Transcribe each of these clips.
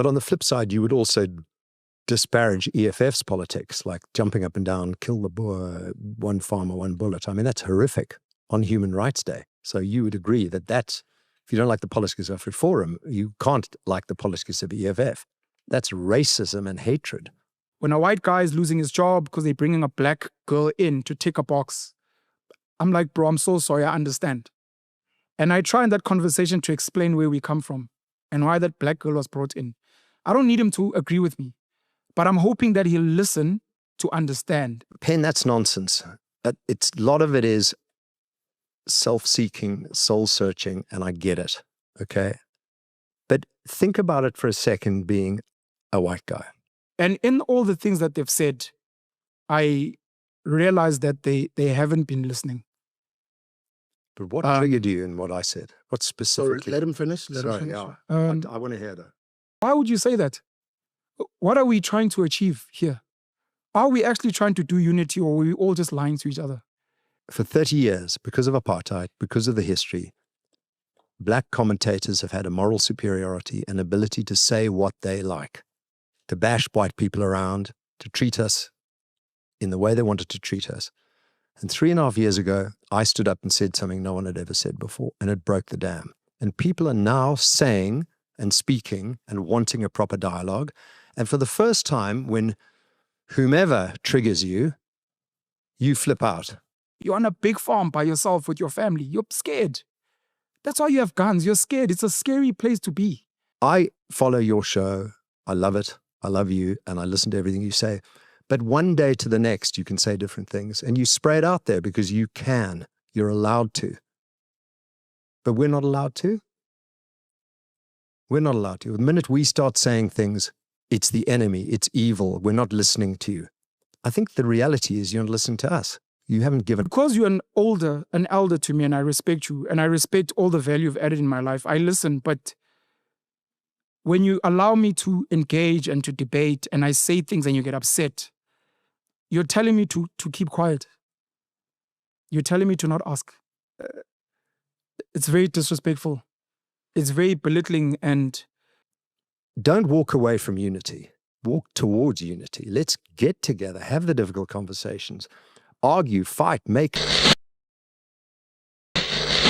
But on the flip side, you would also disparage EFF's politics, like jumping up and down, kill the Boer, one farmer, one bullet. I mean, that's horrific on Human Rights Day. So you would agree that that's, if you don't like the politics of AFRIFORUM, you can't like the politics of EFF. That's racism and hatred. When a white guy is losing his job because they're bringing a black girl in to tick a box, I'm like, bro, I'm so sorry, I understand. And I try in that conversation to explain where we come from and why that black girl was brought in. I don't need him to agree with me, but I'm hoping that he'll listen to understand. Pen, that's nonsense. A lot of it is self-seeking, soul-searching, and I get it, okay? But think about it for a second being a white guy. And in all the things that they've said, I realized that they haven't been listening. But what triggered you in what I said? What specifically? Sorry, let him finish. Yeah. I want to hear that. Why would you say that? What are we trying to achieve here? Are we actually trying to do unity, or are we all just lying to each other? For 30 years, because of apartheid, because of the history, black commentators have had a moral superiority and ability to say what they like, to bash white people around, to treat us in the way they wanted to treat us. And 3.5 years ago, I stood up and said something no one had ever said before, and it broke the dam. And people are now saying and speaking and wanting a proper dialogue. And for the first time, when whomever triggers you, you flip out. You're on a big farm by yourself with your family. You're scared. That's why you have guns. You're scared. It's a scary place to be. I follow your show. I love it. I love you. And I listen to everything you say. But one day to the next, you can say different things. And you spray it out there because you can. You're allowed to. But we're not allowed to. We're not allowed to. The minute we start saying things, it's the enemy, it's evil, we're not listening to you. I think the reality is you're not listening to us. You haven't given... Because you're an elder to me, and I respect you, and I respect all the value you've added in my life, I listen. But when you allow me to engage and to debate, and I say things and you get upset, you're telling me to keep quiet. You're telling me to not ask. It's very disrespectful. It's very belittling, and... Don't walk away from unity. Walk towards unity. Let's get together, have the difficult conversations, argue, fight, make...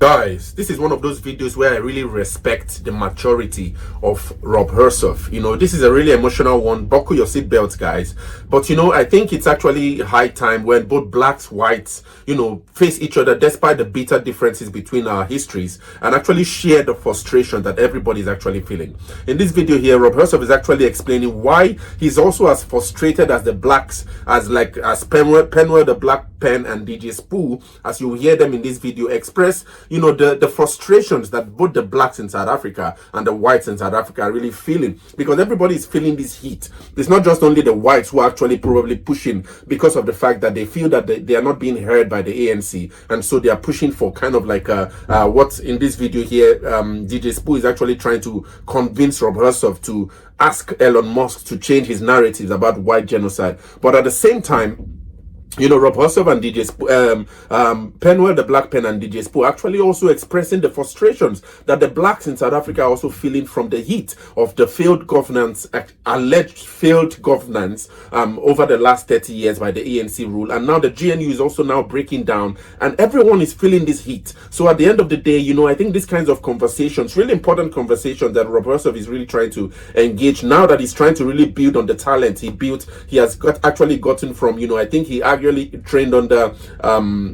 Guys, this is one of those videos where I really respect the maturity of Rob Hersov. You know, this is a really emotional one. Buckle your seatbelts, guys. But, you know, I think it's actually high time when both blacks, whites, you know, face each other despite the bitter differences between our histories and actually share the frustration that everybody is actually feeling. In this video here, Rob Hersov is actually explaining why he's also as frustrated as the blacks, as Penuel the Black Pen and DJ Spoo, as you hear them in this video express, you know, the frustrations that both the blacks in South Africa and the whites in South Africa are really feeling, because everybody is feeling this heat. It's not just only the whites who are actually probably pushing because of the fact that they feel that they are not being heard by the ANC, and so they are pushing for kind of like what's in this video here. DJ Spoo is actually trying to convince Rob Hersov to ask Elon Musk to change his narratives about white genocide, but at the same time, you know, Rob Hersov and DJ Penuel the Black Pen and DJ Spoo actually also expressing the frustrations that the blacks in South Africa are also feeling from the heat of the failed governance, alleged failed governance over the last 30 years by the ANC rule. And now the GNU is also now breaking down, and everyone is feeling this heat. So at the end of the day, you know, I think these kinds of conversations, really important conversations that Rob Hersov is really trying to engage now that he's trying to really build on the talent he has actually gotten from, you know, I think he actually trained under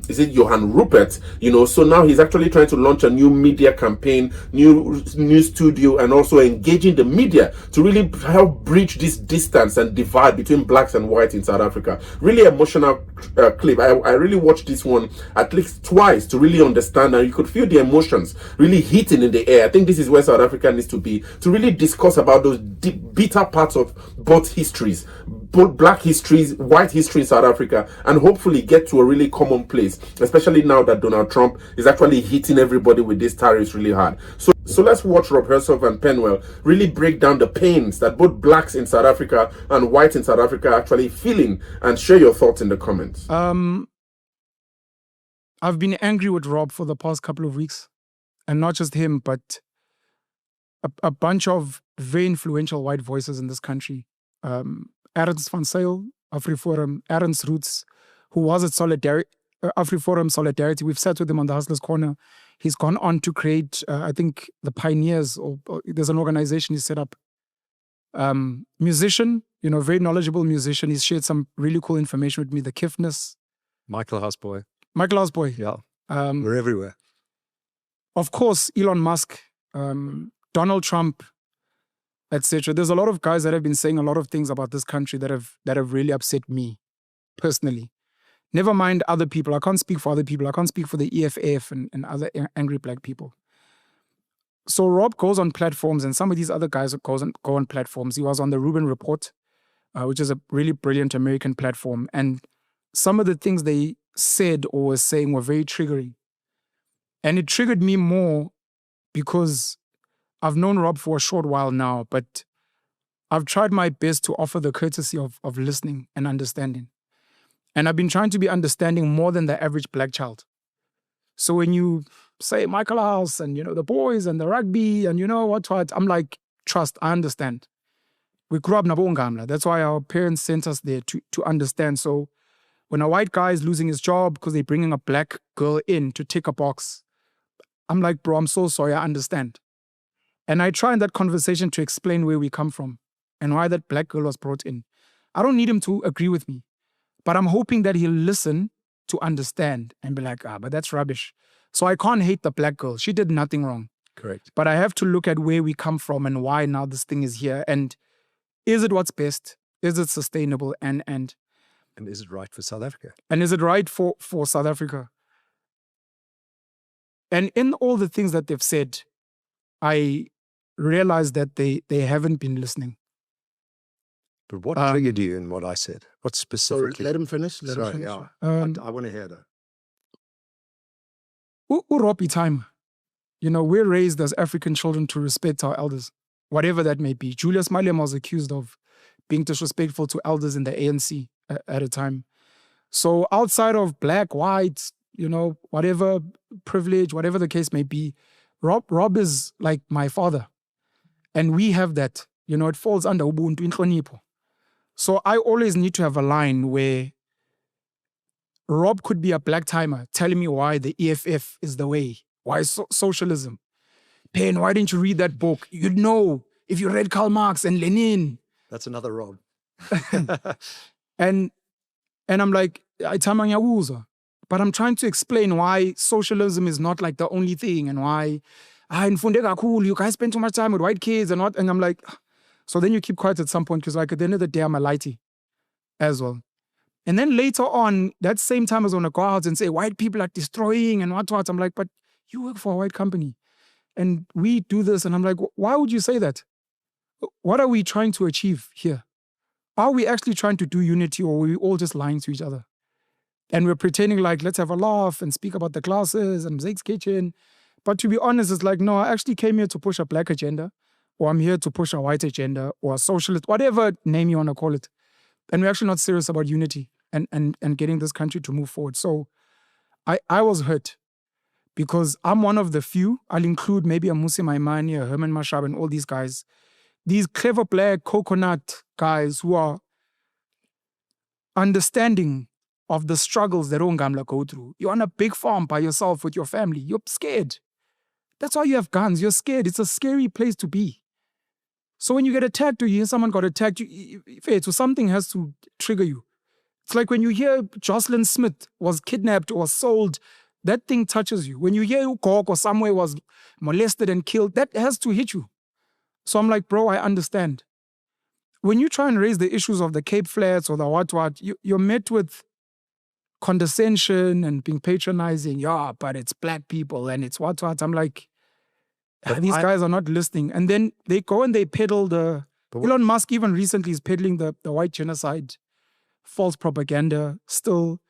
is it Johan Rupert, you know. So now he's actually trying to launch a new media campaign, new studio, and also engaging the media to really help bridge this distance and divide between blacks and whites in South Africa. Really emotional clip. I really watched this one at least twice to really understand, and you could feel the emotions really hitting in the air. I think this is where South Africa needs to be, to really discuss about those deep, bitter parts of both histories, both black histories, white history in South Africa, and hopefully get to a really common place, especially now that Donald Trump is actually hitting everybody with these tariffs really hard. So let's watch Rob Hersov and Penuel really break down the pains that both blacks in South Africa and whites in South Africa are actually feeling, and share your thoughts in the comments. I've been angry with Rob for the past couple of weeks, and not just him, but a bunch of very influential white voices in this country. Ernst van Zyl, AFRIFORUM, Ernst Roots, who was at AFRIFORUM Solidarity. We've sat with him on the Hustlers Corner. He's gone on to create, I think, the Pioneers, or there's an organization he set up. Musician, very knowledgeable musician. He's shared some really cool information with me. The Kiffness. Michael Houseboy. Yeah. We're everywhere. Of course, Elon Musk, Donald Trump, etc. There's a lot of guys that have been saying a lot of things about this country that have really upset me personally. Never mind other people. I can't speak for other people. I can't speak for the EFF and other angry black people. So Rob goes on platforms, and some of these other guys go on platforms. He was on the Rubin Report, which is a really brilliant American platform. And some of the things they said or were saying were very triggering. And it triggered me more because I've known Rob for a short while now, but I've tried my best to offer the courtesy of listening and understanding. And I've been trying to be understanding more than the average black child. So when you say Michael House and, the boys and the rugby and what, I'm like, trust, I understand. We grew up in Nabongamla. That's why our parents sent us there to understand. So when a white guy is losing his job because they're bringing a black girl in to tick a box, I'm like, bro, I'm so sorry, I understand. And I try in that conversation to explain where we come from and why that black girl was brought in. I don't need him to agree with me, but I'm hoping that he'll listen to understand and be like, but that's rubbish. So I can't hate the black girl. She did nothing wrong. Correct. But I have to look at where we come from and why now this thing is here. And is it what's best? Is it sustainable? And is it right for South Africa? And is it right for South Africa? And in all the things that they've said, I realized that they haven't been listening. But what triggered you in what I said? What specifically? Sorry, let him finish. Sorry, yeah. I want to hear that. Uropi time. We're raised as African children to respect our elders, whatever that may be. Julius Malema was accused of being disrespectful to elders in the ANC at a time. So outside of black, white, whatever privilege, whatever the case may be, Rob is like my father. And we have that. It falls under Ubuntu inhlonipho. So I always need to have a line where Rob could be a black timer telling me why the EFF is the way. Why socialism? Pen, why didn't you read that book? You'd know if you read Karl Marx and Lenin. That's another Rob. And I'm like, but I'm trying to explain why socialism is not like the only thing and why you guys spend too much time with white kids and what. And I'm like, so then you keep quiet at some point because like at the end of the day, I'm a lighty as well. And then later on, that same time I was going to go out and say, white people are destroying and what. I'm like, but you work for a white company and we do this. And I'm like, why would you say that? What are we trying to achieve here? Are we actually trying to do unity or are we all just lying to each other? And we're pretending like, let's have a laugh and speak about the classes and Zake's kitchen. But to be honest, it's like, no, I actually came here to push a black agenda, or I'm here to push a white agenda, or a socialist, whatever name you want to call it. And we're actually not serious about unity and getting this country to move forward. So I was hurt because I'm one of the few, I'll include maybe a Musi Maimani, a Herman Mashab, and all these guys, these clever black coconut guys who are understanding of the struggles that Ongamla go through. You're on a big farm by yourself with your family. You're scared. That's why you have guns. You're scared. It's a scary place to be. So when you get attacked or you hear someone got attacked, so something has to trigger you. It's like when you hear Jocelyn Smith was kidnapped or sold, that thing touches you. When you hear Ukok or somewhere was molested and killed, that has to hit you. So I'm like, bro, I understand. When you try and raise the issues of the Cape Flats or the what, you're met with condescension and being patronizing. Yeah, but it's black people and it's what. I'm like, these guys are not listening. And then they go and they peddle Elon Musk even recently is peddling the white genocide, false propaganda still.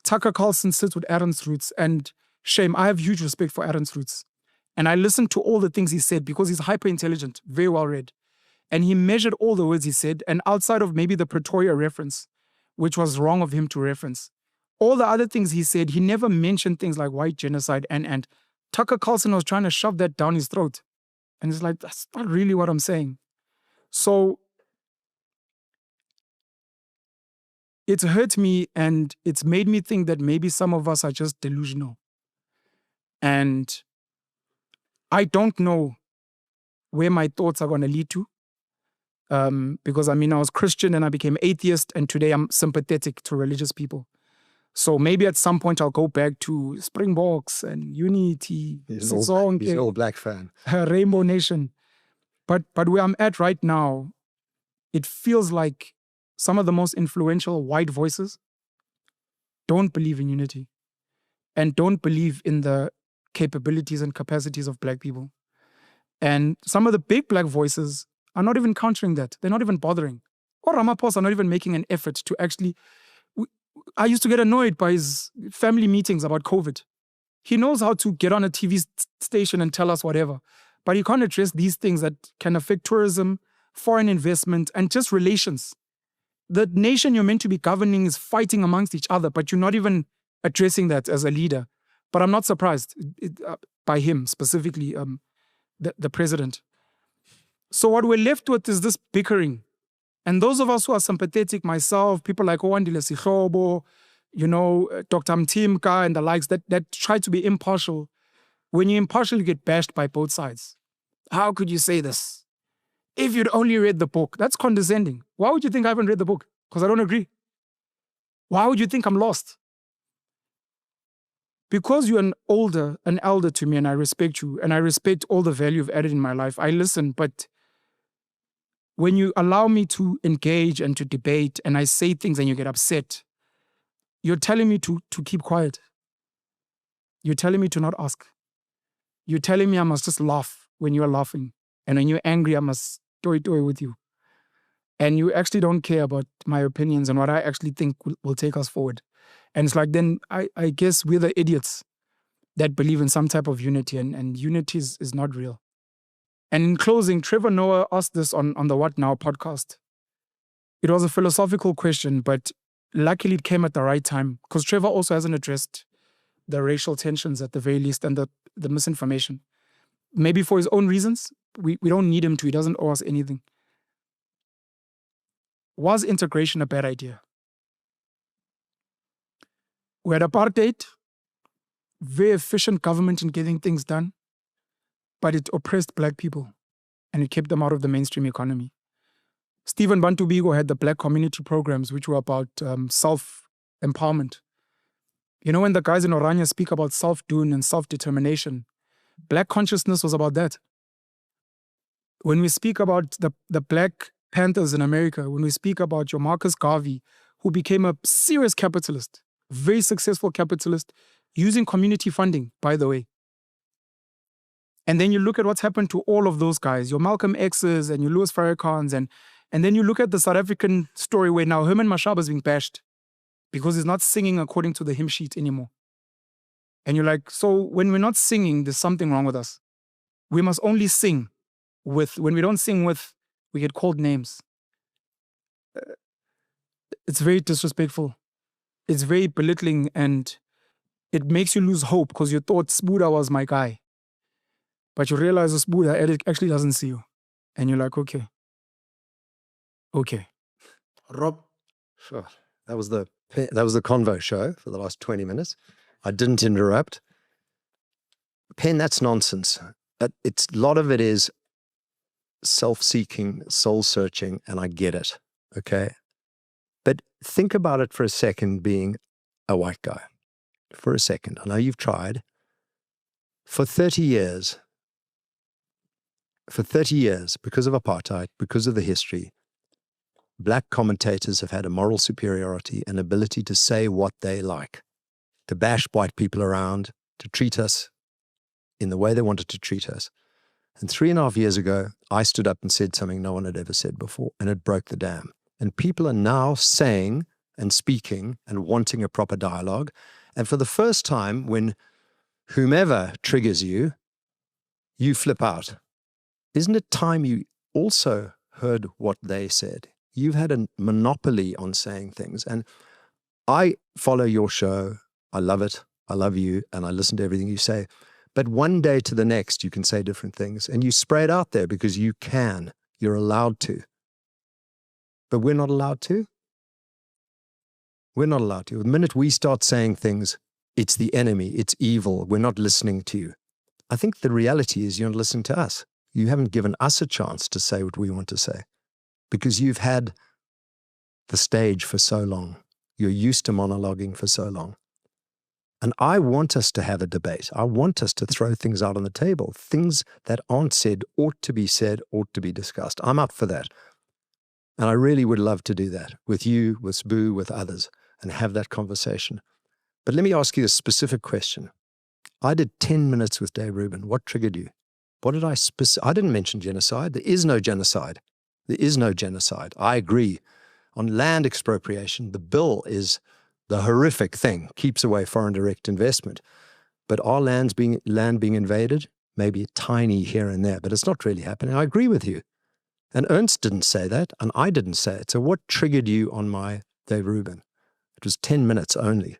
Tucker Carlson sits with Ernst Roots, and shame, I have huge respect for Ernst Roots. And I listened to all the things he said because he's hyper intelligent, very well read. And he measured all the words he said, and outside of maybe the Pretoria reference, which was wrong of him to reference, all the other things he said, he never mentioned things like white genocide, and Tucker Carlson was trying to shove that down his throat. And it's like, that's not really what I'm saying. So it's hurt me, and it's made me think that maybe some of us are just delusional. And I don't know where my thoughts are going to lead to. Because I was Christian and I became atheist, and today I'm sympathetic to religious people. So maybe at some point I'll go back to Springboks and Unity, He's an all black fan. Rainbow Nation. But where I'm at right now, it feels like some of the most influential white voices don't believe in unity and don't believe in the capabilities and capacities of black people. And some of the big black voices are not even countering that. They're not even bothering. Or Ramaphosa are not even making an effort to actually... I used to get annoyed by his family meetings about COVID. He knows how to get on a TV station and tell us whatever, but he can't address these things that can affect tourism, foreign investment, and just relations. The nation you're meant to be governing is fighting amongst each other, but you're not even addressing that as a leader. But I'm not surprised by him, specifically the president. So what we're left with is this bickering. And those of us who are sympathetic, myself, people like Owandile Sihlobo, Dr. Mtimka and the likes, that try to be impartial. When you're impartial, you get bashed by both sides. How could you say this? If you'd only read the book, that's condescending. Why would you think I haven't read the book? Because I don't agree. Why would you think I'm lost? Because you're an elder to me, and I respect you, and I respect all the value you've added in my life. I listen, but when you allow me to engage and to debate, and I say things and you get upset, you're telling me to keep quiet. You're telling me to not ask. You're telling me I must just laugh when you're laughing. And when you're angry, I must toy with you. And you actually don't care about my opinions and what I actually think will take us forward. And it's like, then I guess we're the idiots that believe in some type of unity, and unity is not real. And in closing, Trevor Noah asked this on the What Now podcast. It was a philosophical question, but luckily it came at the right time, because Trevor also hasn't addressed the racial tensions at the very least, and the misinformation. Maybe for his own reasons. We don't need him to. He doesn't owe us anything. Was integration a bad idea? We had apartheid, very efficient government in getting things done, but it oppressed black people and it kept them out of the mainstream economy. Stephen Bantu Biko had the black community programs, which were about self-empowerment. When the guys in Oranje speak about self-doing and self-determination, black consciousness was about that. When we speak about the Black Panthers in America, when we speak about your Marcus Garvey, who became a serious capitalist, very successful capitalist, using community funding, by the way. And then you look at what's happened to all of those guys, your Malcolm X's and your Louis Farrakhan's, and then you look at the South African story where now Herman Mashaba is being bashed because he's not singing according to the hymn sheet anymore. And you're like, so when we're not singing, there's something wrong with us. We must only sing with, when we don't sing with, we get called names. It's very disrespectful. It's very belittling, and it makes you lose hope because you thought Sbuda was my guy. But you realize Sbuda actually doesn't see you. And you're like, okay. Rob? Sure. That was the convo show for the last 20 minutes. I didn't interrupt. Pen, that's nonsense. A lot of it is self-seeking, soul-searching, and I get it, okay? But think about it for a second, being a white guy. For a second. I know you've tried. For 30 years, because of apartheid, because of the history, black commentators have had a moral superiority and ability to say what they like, to bash white people around, to treat us in the way they wanted to treat us. And 3.5 years ago, I stood up and said something no one had ever said before, and it broke the dam. And people are now saying and speaking and wanting a proper dialogue. And for the first time, when whomever triggers you, you flip out. Isn't it time you also heard what they said? You've had a monopoly on saying things. And I follow your show. I love it. I love you. And I listen to everything you say. But one day to the next, you can say different things. And you spray it out there because you can. You're allowed to. But we're not allowed to. We're not allowed to. The minute we start saying things, it's the enemy, it's evil, we're not listening to you. I think the reality is you're not listening to us. You haven't given us a chance to say what we want to say because you've had the stage for so long. You're used to monologuing for so long. And I want us to have a debate. I want us to throw things out on the table. Things that aren't said, ought to be discussed. I'm up for that. And I really would love to do that with you, with Sbu, with others, and have that conversation. But let me ask you a specific question. I did 10 minutes with Dave Rubin. What triggered you? What did I didn't mention genocide. There is no genocide. There is no genocide. I agree. On land expropriation, the bill is the horrific thing, keeps away foreign direct investment. But are land being invaded? Maybe a tiny here and there, but it's not really happening. I agree with you. And Ernst didn't say that, and I didn't say it. So what triggered you on my Dave Rubin? It was 10 minutes only.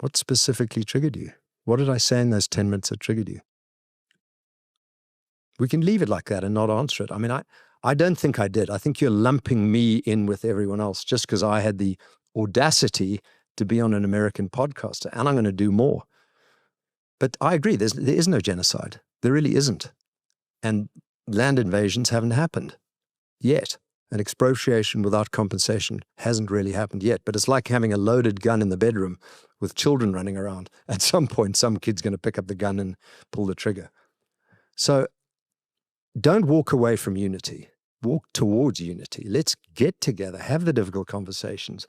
What specifically triggered you? What did I say in those 10 minutes that triggered you? We can leave it like that and not answer it. I mean, I don't think I did. I think you're lumping me in with everyone else just because I had the audacity to be on an American podcaster, and I'm going to do more. But I agree, there is no genocide. There really isn't. And land invasions haven't happened yet. And expropriation without compensation hasn't really happened yet. But it's like having a loaded gun in the bedroom with children running around. At some point, some kid's going to pick up the gun and pull the trigger. So don't walk away from unity. Walk towards unity. Let's get together, have the difficult conversations,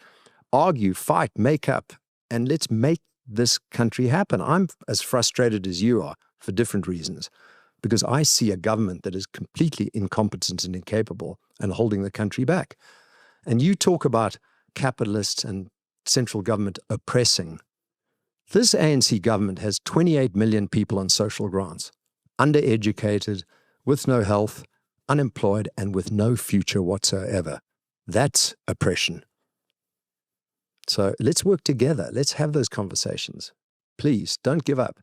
argue, fight, make up, and let's make this country happen. I'm as frustrated as you are for different reasons, because I see a government that is completely incompetent and incapable and holding the country back. And you talk about capitalists and central government oppressing. This ANC government has 28 million people on social grants, undereducated, with no health, unemployed, and with no future whatsoever. That's oppression. So let's work together. Let's have those conversations. Please don't give up.